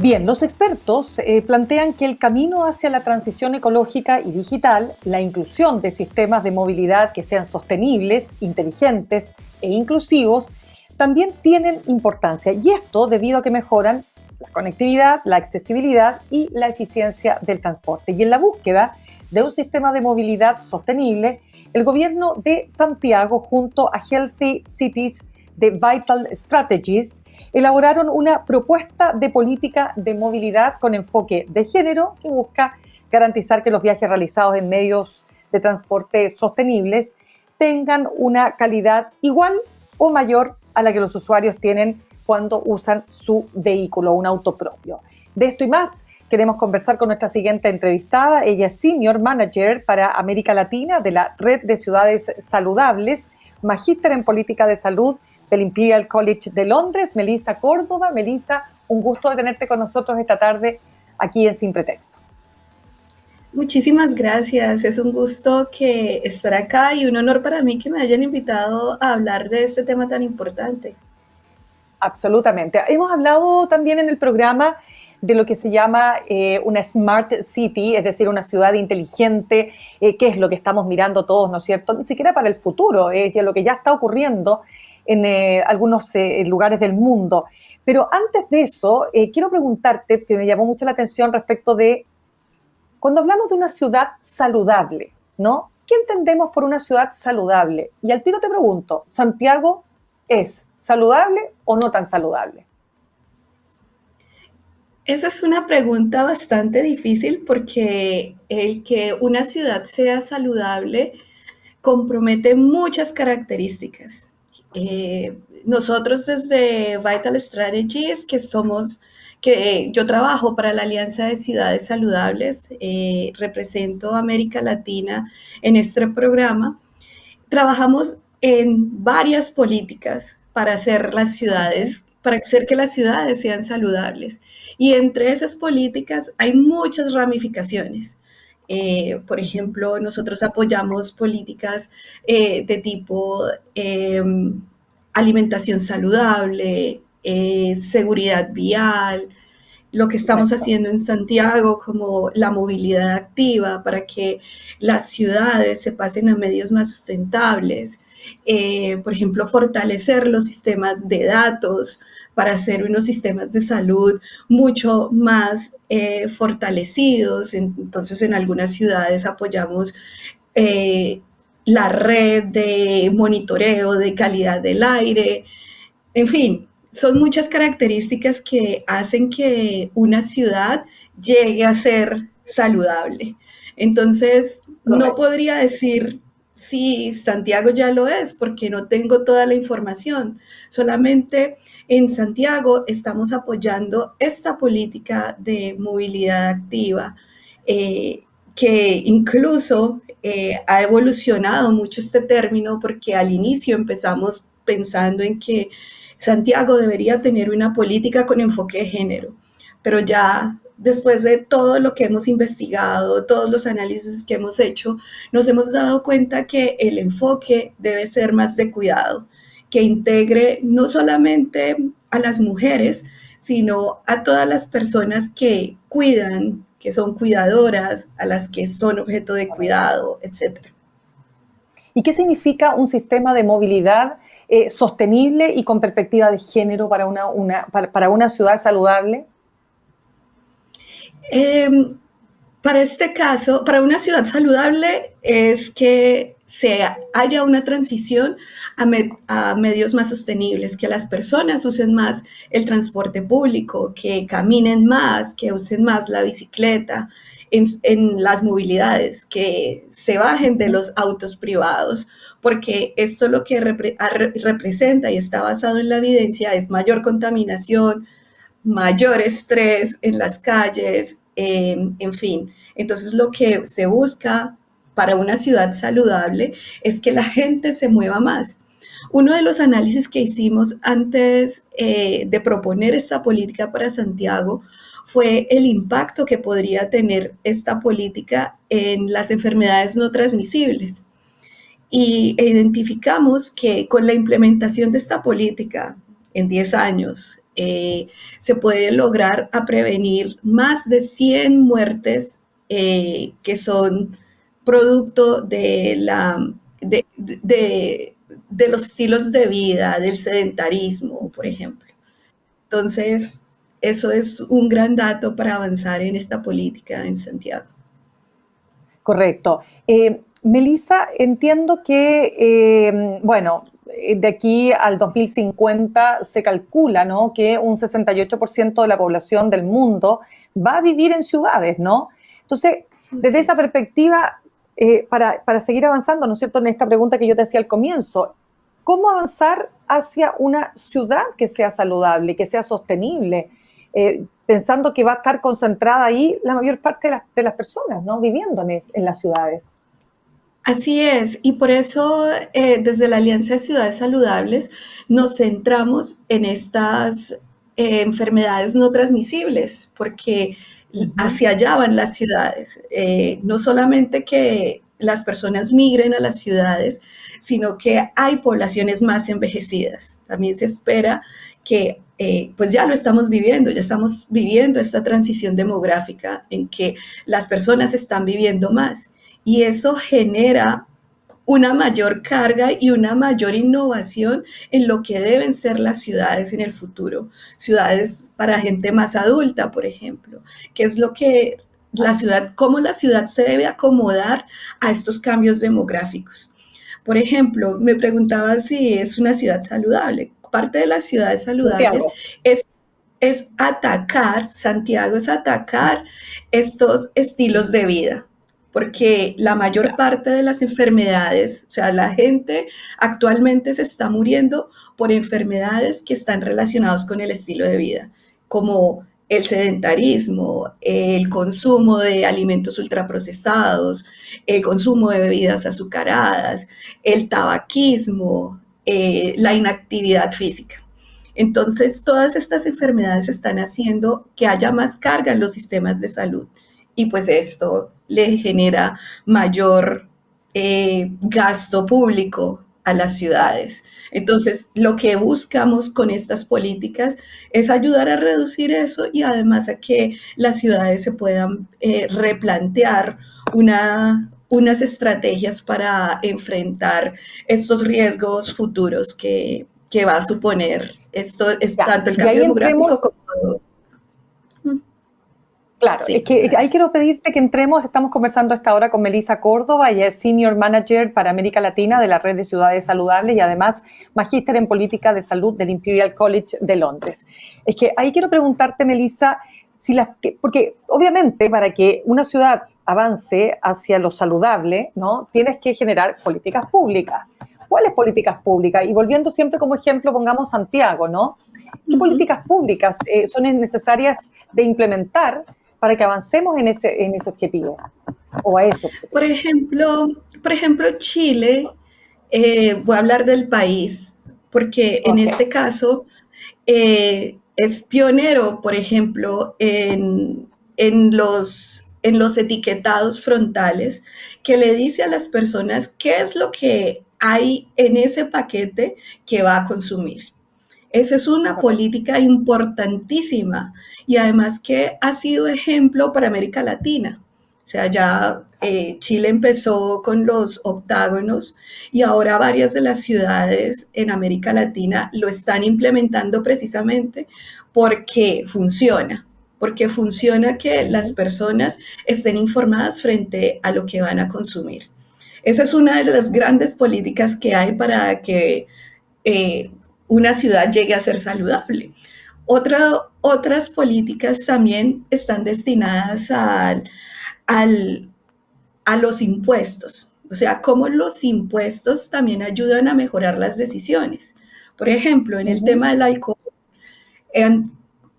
Bien, los expertos plantean que el camino hacia la transición ecológica y digital, la inclusión de sistemas de movilidad que sean sostenibles, inteligentes e inclusivos, también tienen importancia. Y esto debido a que mejoran la conectividad, la accesibilidad y la eficiencia del transporte. Y en la búsqueda de un sistema de movilidad sostenible, el gobierno de Santiago, junto a Healthy Cities de Vital Strategies, elaboraron una propuesta de política de movilidad con enfoque de género que busca garantizar que los viajes realizados en medios de transporte sostenibles tengan una calidad igual o mayor a la que los usuarios tienen cuando usan su vehículo, un auto propio. De esto y más queremos conversar con nuestra siguiente entrevistada. Ella es Senior Manager para América Latina de la Red de Ciudades Saludables, magíster en Política de Salud del Imperial College de Londres, Melissa Córdoba. Melissa, un gusto de tenerte con nosotros esta tarde aquí en Sin Pretexto. Muchísimas gracias, es un gusto estar acá y un honor para mí que me hayan invitado a hablar de este tema tan importante. Absolutamente. Hemos hablado también en el programa de lo que se llama una Smart City, es decir, una ciudad inteligente, que es lo que estamos mirando todos, ¿no es cierto? Ni siquiera para el futuro, es lo que ya está ocurriendo en algunos lugares del mundo. Pero antes de eso, quiero preguntarte, que me llamó mucho la atención respecto de, cuando hablamos de una ciudad saludable, ¿no? ¿Qué entendemos por una ciudad saludable? Y al tiro te pregunto, ¿Santiago es saludable o no tan saludable? Esa es una pregunta bastante difícil porque el que una ciudad sea saludable compromete muchas características. Nosotros desde Vital Strategies, que yo trabajo para la Alianza de Ciudades Saludables, represento a América Latina en este programa, trabajamos en varias políticas para hacer para hacer que las ciudades sean saludables. Y entre esas políticas hay muchas ramificaciones. Por ejemplo, nosotros apoyamos políticas de tipo alimentación saludable, seguridad vial, lo que estamos Correcto. haciendo en Santiago como la movilidad activa para que las ciudades se pasen a medios más sustentables. Por ejemplo, fortalecer los sistemas de datos para hacer unos sistemas de salud mucho más fortalecidos. Entonces, en algunas ciudades apoyamos la red de monitoreo de calidad del aire. En fin, son muchas características que hacen que una ciudad llegue a ser saludable. Entonces, no Correcto. podría decir si Santiago ya lo es, porque no tengo toda la información. Solamente en Santiago estamos apoyando esta política de movilidad activa, que incluso ha evolucionado mucho este término, porque al inicio empezamos pensando en que Santiago debería tener una política con enfoque de género, pero ya después de todo lo que hemos investigado, todos los análisis que hemos hecho, nos hemos dado cuenta que el enfoque debe ser más de cuidado, que integre no solamente a las mujeres, sino a todas las personas que cuidan, que son cuidadoras, a las que son objeto de cuidado, etc. ¿Y qué significa un sistema de movilidad sostenible y con perspectiva de género para para una ciudad saludable? Eh, para este caso, para una ciudad saludable es que haya una transición a medios más sostenibles, que las personas usen más el transporte público, que caminen más, que usen más la bicicleta en las movilidades, que se bajen de los autos privados, porque esto lo que representa y está basado en la evidencia es mayor contaminación, mayor estrés en las calles, en fin. Entonces lo que se busca para una ciudad saludable es que la gente se mueva más. Uno de los análisis que hicimos antes de proponer esta política para Santiago fue el impacto que podría tener esta política en las enfermedades no transmisibles. Y identificamos que con la implementación de esta política en 10 años, se puede lograr a prevenir más de 100 muertes que son producto de los estilos de vida, del sedentarismo, por ejemplo. Entonces, eso es un gran dato para avanzar en esta política en Santiago. Correcto. Melissa, entiendo que, bueno, de aquí al 2050 se calcula, ¿no?, que un 68% de la población del mundo va a vivir en ciudades, ¿no? Entonces, desde esa perspectiva, para seguir avanzando, ¿no es cierto?, en esta pregunta que yo te hacía al comienzo, ¿cómo avanzar hacia una ciudad que sea saludable, que sea sostenible? Pensando que va a estar concentrada ahí la mayor parte de las personas, ¿no?, viviendo en las ciudades. Así es, y por eso desde la Alianza de Ciudades Saludables nos centramos en estas enfermedades no transmisibles, porque Ujú. hacia allá van las ciudades. No solamente que las personas migren a las ciudades, sino que hay poblaciones más envejecidas. También se espera que, pues ya lo estamos viviendo, ya estamos viviendo esta transición demográfica en que las personas están viviendo más y eso genera una mayor carga y una mayor innovación en lo que deben ser las ciudades en el futuro. Ciudades para gente más adulta, por ejemplo, que es lo que la ciudad, cómo la ciudad se debe acomodar a estos cambios demográficos. Por ejemplo, me preguntaba si es una ciudad saludable. Parte de las ciudades saludables Santiago. es atacar, Santiago es atacar estos estilos de vida, porque la mayor Ya. parte de las enfermedades, o sea, la gente actualmente se está muriendo por enfermedades que están relacionadas con el estilo de vida, como el sedentarismo, el consumo de alimentos ultraprocesados, el consumo de bebidas azucaradas, el tabaquismo, la inactividad física. Entonces, todas estas enfermedades están haciendo que haya más carga en los sistemas de salud y pues esto le genera mayor gasto público a las ciudades. Entonces, lo que buscamos con estas políticas es ayudar a reducir eso y además a que las ciudades se puedan replantear unas estrategias para enfrentar estos riesgos futuros que va a suponer esto, es Ya. tanto el Y cambio ahí demográfico entremos. como... Claro, es Sí, que ahí dale. quiero pedirte que entremos, estamos conversando esta hora con Melissa Córdoba, ella es Senior Manager para América Latina de la Red de Ciudades Saludables y además Magíster en Política de Salud del Imperial College de Londres. Es que ahí quiero preguntarte, Melissa, porque obviamente para que una ciudad avance hacia lo saludable, ¿no?, tienes que generar políticas públicas. ¿Cuáles políticas públicas? Y volviendo siempre como ejemplo, pongamos Santiago, ¿no? ¿Qué Ujú. políticas públicas son necesarias de implementar para que avancemos en ese objetivo o a ese Por objetivo? ejemplo, por ejemplo, Chile, voy a hablar del país, porque en Ok. este caso es pionero, por ejemplo, en los etiquetados frontales, que le dice a las personas qué es lo que hay en ese paquete que va a consumir. Esa es una Correcto. política importantísima y además que ha sido ejemplo para América Latina. O sea, ya Chile empezó con los octágonos y ahora varias de las ciudades en América Latina lo están implementando precisamente porque funciona que las Ujú. personas estén informadas frente a lo que van a consumir. Esa es una de las grandes políticas que hay para que eh, una ciudad llegue a ser saludable. Otras políticas también están destinadas al, a los impuestos, o sea, cómo los impuestos también ayudan a mejorar las decisiones. Por ejemplo, en el Ujú. tema del alcohol, eh,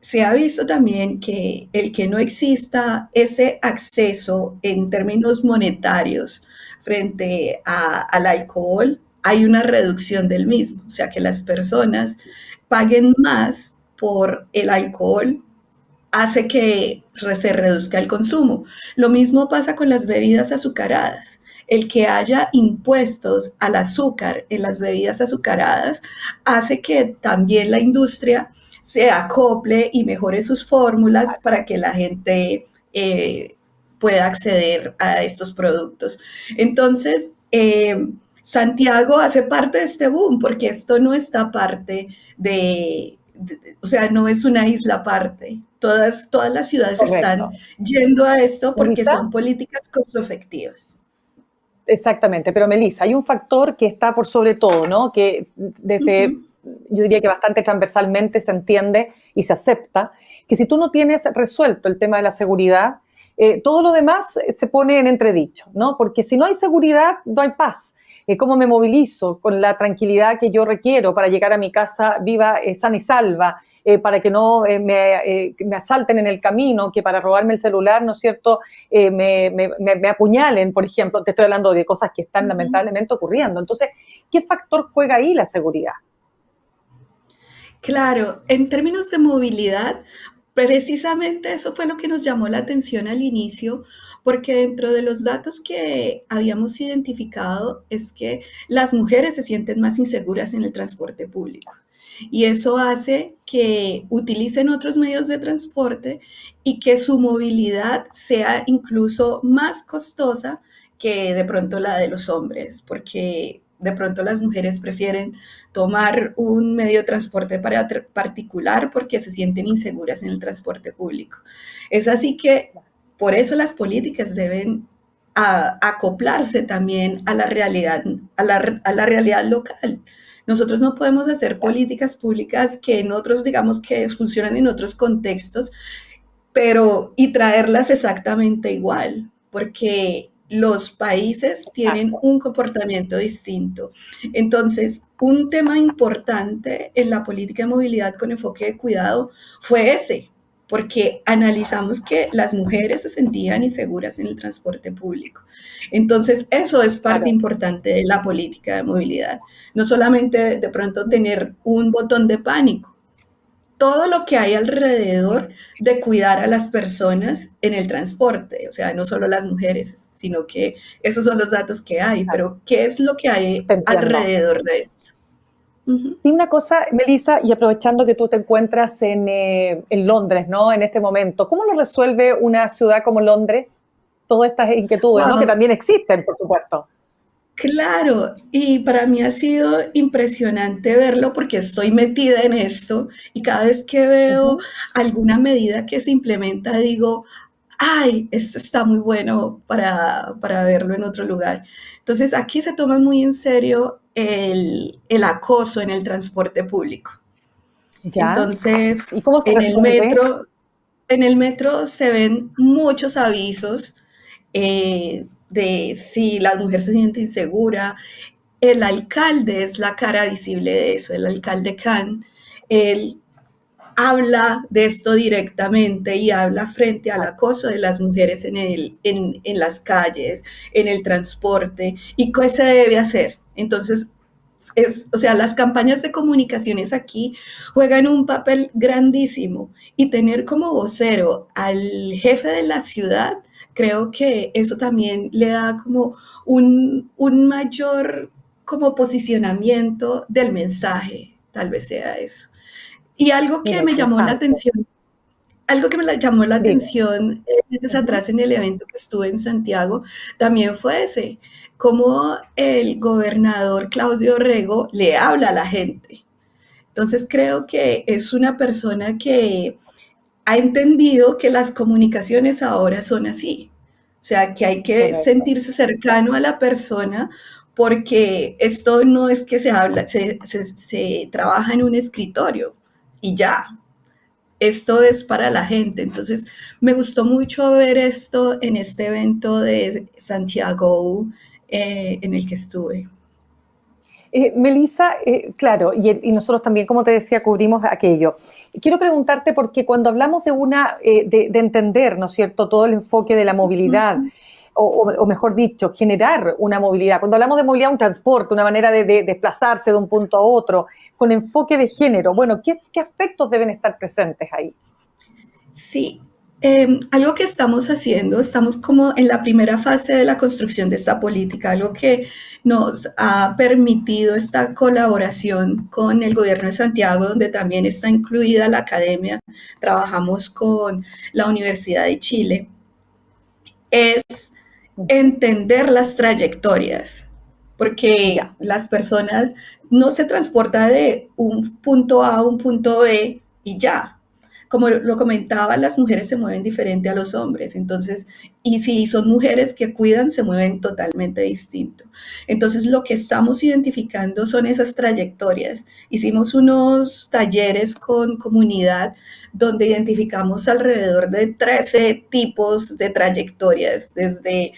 se ha visto también que el que no exista ese acceso en términos monetarios frente al alcohol, hay una reducción del mismo, o sea, que las personas paguen más por el alcohol hace que se reduzca el consumo. Lo mismo pasa con las bebidas azucaradas. El que haya impuestos al azúcar en las bebidas azucaradas hace que también la industria se acople y mejore sus fórmulas para que la gente pueda acceder a estos productos. Entonces, Santiago hace parte de este boom, porque esto no está parte o sea, no es una isla aparte. Todas las ciudades están Correcto. yendo a esto porque Melissa, son políticas costo efectivas. exactamente, pero Melissa, hay un factor que está por sobre todo, ¿no? Que desde, Ujú. yo diría que bastante transversalmente se entiende y se acepta, que si tú no tienes resuelto el tema de la seguridad, todo lo demás se pone en entredicho, ¿no? Porque si no hay seguridad, no hay paz. ¿Cómo me movilizo con la tranquilidad que yo requiero para llegar a mi casa viva, sana y salva? Para que no me asalten en el camino, que para robarme el celular, ¿no es cierto?, me apuñalen, por ejemplo. Te estoy hablando de cosas que están Ujú. lamentablemente ocurriendo. Entonces, ¿qué factor juega ahí la seguridad? Claro, en términos de movilidad, precisamente eso fue lo que nos llamó la atención al inicio, porque dentro de los datos que habíamos identificado es que las mujeres se sienten más inseguras en el transporte público. Y eso hace que utilicen otros medios de transporte y que su movilidad sea incluso más costosa que de pronto la de los hombres, porque de pronto las mujeres prefieren tomar un medio de transporte particular porque se sienten inseguras en el transporte público. Es así que por eso las políticas deben acoplarse también a la realidad, a la realidad local. Nosotros no podemos hacer Claro, políticas públicas que en otros, digamos, que funcionan en otros contextos, pero y traerlas exactamente igual, porque los países tienen exacto. un comportamiento distinto. Entonces, un tema importante en la política de movilidad con enfoque de cuidado fue ese, porque analizamos que las mujeres se sentían inseguras en el transporte público. Entonces, eso es parte Claro. importante de la política de movilidad. No solamente de pronto tener un botón de pánico, todo lo que hay alrededor de cuidar a las personas en el transporte, o sea, no solo las mujeres, sino que esos son los datos que hay, Claro. pero ¿qué es lo que hay Te entiendo. alrededor de esto? Ujú. Y una cosa, Melissa, y aprovechando que tú te encuentras en Londres, ¿no? En este momento, ¿cómo lo resuelve una ciudad como Londres? Todas estas inquietudes, ¿no? Que Wow, también existen, por supuesto. claro, y para mí ha sido impresionante verlo porque estoy metida en esto y cada vez que veo Ujú. alguna medida que se implementa digo, ay, esto está muy bueno para verlo en otro lugar. Entonces, aquí se toma muy en serio el acoso en el transporte público. Ya. Entonces, ¿Y cómo se en el resuelve? metro, en el metro se ven muchos avisos de si la mujer se siente insegura. El alcalde es la cara visible de eso, el alcalde Khan. Él habla de esto directamente y habla frente al acoso de las mujeres en las calles, en el transporte y qué se debe hacer. Entonces, o sea, las campañas de comunicaciones aquí juegan un papel grandísimo y tener como vocero al jefe de la ciudad, creo que eso también le da como un mayor como posicionamiento del mensaje, tal vez sea eso. Y Mira, interesante. algo que me llamó la Dime. atención meses Ujú. atrás en el evento que estuve en Santiago, también fue ese, cómo el gobernador Claudio Rego le habla a la gente. Entonces creo que es una persona que ha entendido que las comunicaciones ahora son así. O sea, que hay que Correcto. sentirse cercano a la persona porque esto no es que se habla, se trabaja en un escritorio y ya, esto es para la gente. Entonces, me gustó mucho ver esto en este evento de Santiago en el que estuve. Melissa, claro, y nosotros también, como te decía, cubrimos aquello. Quiero preguntarte porque cuando hablamos de de entender, ¿no es cierto?, todo el enfoque de la movilidad, Ujú. o mejor dicho, generar una movilidad. Cuando hablamos de movilidad, un transporte, una manera de desplazarse de un punto a otro, con enfoque de género. Bueno, ¿qué aspectos deben estar presentes ahí? Sí. Algo que estamos haciendo, estamos como en la primera fase de la construcción de esta política, algo que nos ha permitido esta colaboración con el gobierno de Santiago, donde también está incluida la academia. Trabajamos con la Universidad de Chile. Es entender las trayectorias, porque Ya. las personas no se transportan de un punto A a un punto B y ya. Como lo comentaba, las mujeres se mueven diferente a los hombres, entonces, y si son mujeres que cuidan, se mueven totalmente distinto. Entonces, lo que estamos identificando son esas trayectorias. Hicimos unos talleres con comunidad donde identificamos alrededor de 13 tipos de trayectorias, desde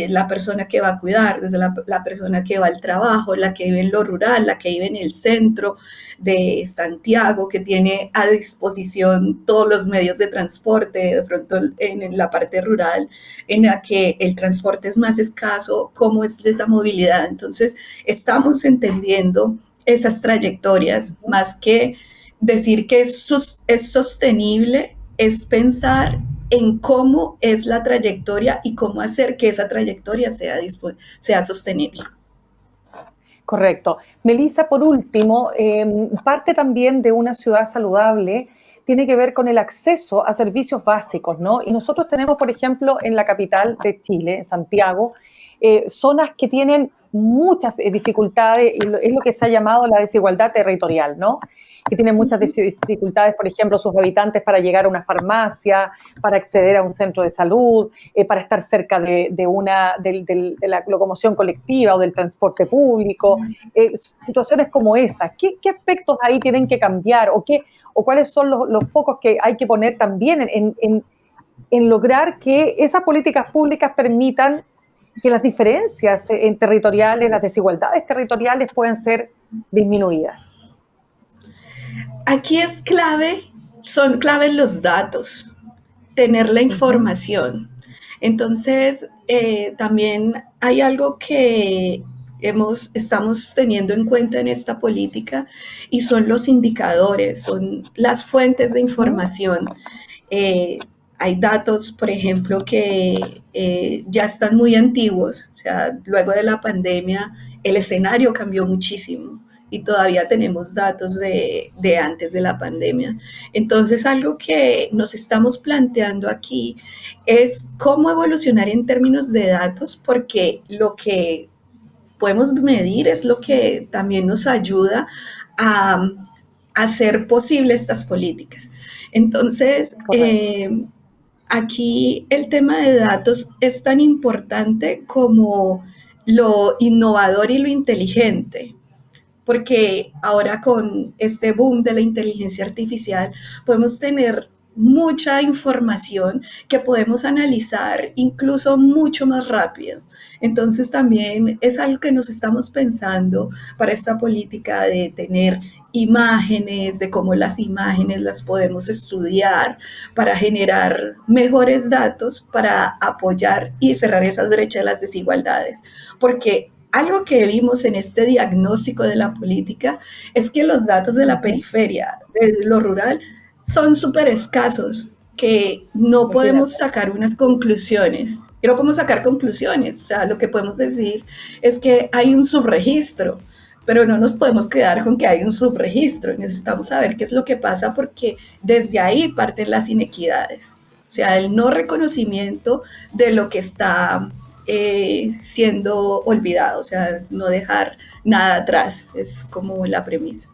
la persona que va a cuidar, desde la persona que va al trabajo, la que vive en lo rural, la que vive en el centro de Santiago, que tiene a disposición todos los medios de transporte, de pronto en la parte rural, en la que el transporte es más escaso, cómo es esa movilidad. Entonces, estamos entendiendo esas trayectorias, más que decir que es sostenible, es pensar en cómo es la trayectoria y cómo hacer que esa trayectoria sea sostenible. Correcto. Melissa, por último, parte también de una ciudad saludable tiene que ver con el acceso a servicios básicos, ¿no? Y nosotros tenemos, por ejemplo, en la capital de Chile, en Santiago, zonas que tienen muchas dificultades, y es lo que se ha llamado la desigualdad territorial, ¿no? Que tienen muchas dificultades, por ejemplo, sus habitantes para llegar a una farmacia, para acceder a un centro de salud, para estar cerca de la locomoción colectiva o del transporte público, situaciones como esas. ¿Qué aspectos ahí tienen que cambiar o cuáles son los focos que hay que poner también en lograr que esas políticas públicas permitan que las diferencias territoriales, las desigualdades territoriales puedan ser disminuidas? Aquí son claves los datos, tener la Ujú. información. Entonces, también hay algo que estamos teniendo en cuenta en esta política y son los indicadores, son las fuentes de Ujú. información. Eh, Hay datos, por ejemplo, que ya están muy antiguos, o sea, luego de la pandemia el escenario cambió muchísimo y todavía tenemos datos de antes de la pandemia. Entonces, algo que nos estamos planteando aquí es cómo evolucionar en términos de datos, porque lo que podemos medir es lo que también nos ayuda a, a hacer posible estas políticas. Entonces, Correcto. aquí el tema de datos es tan importante como lo innovador y lo inteligente, porque ahora con este boom de la inteligencia artificial podemos tener mucha información que podemos analizar incluso mucho más rápido. Entonces también es algo que nos estamos pensando para esta política de tener imágenes, de cómo las imágenes las podemos estudiar para generar mejores datos para apoyar y cerrar esas brechas de las desigualdades. Porque algo que vimos en este diagnóstico de la política es que los datos de la Ujú. periferia, de lo rural, son súper escasos, que no podemos Imagínate. sacar unas conclusiones. Y no podemos sacar conclusiones. O sea, lo que podemos decir es que hay un subregistro, pero no nos podemos quedar con que hay un subregistro. Necesitamos saber qué es lo que pasa porque desde ahí parten las inequidades. O sea, el no reconocimiento de lo que está siendo olvidado, o sea, no dejar nada atrás, es como la premisa.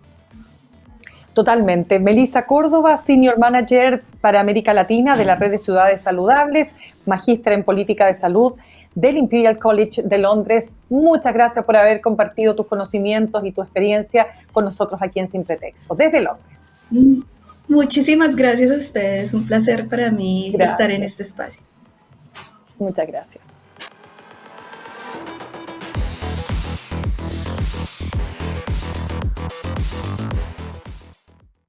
Totalmente. Melissa Córdoba, Senior Manager para América Latina de la Red de Ciudades Saludables, magíster en Política de Salud del Imperial College de Londres. Muchas gracias por haber compartido tus conocimientos y tu experiencia con nosotros aquí en Sin Pretexto, desde Londres. Muchísimas gracias a ustedes, un placer para mí estar en Gracias. este espacio. Muchas gracias.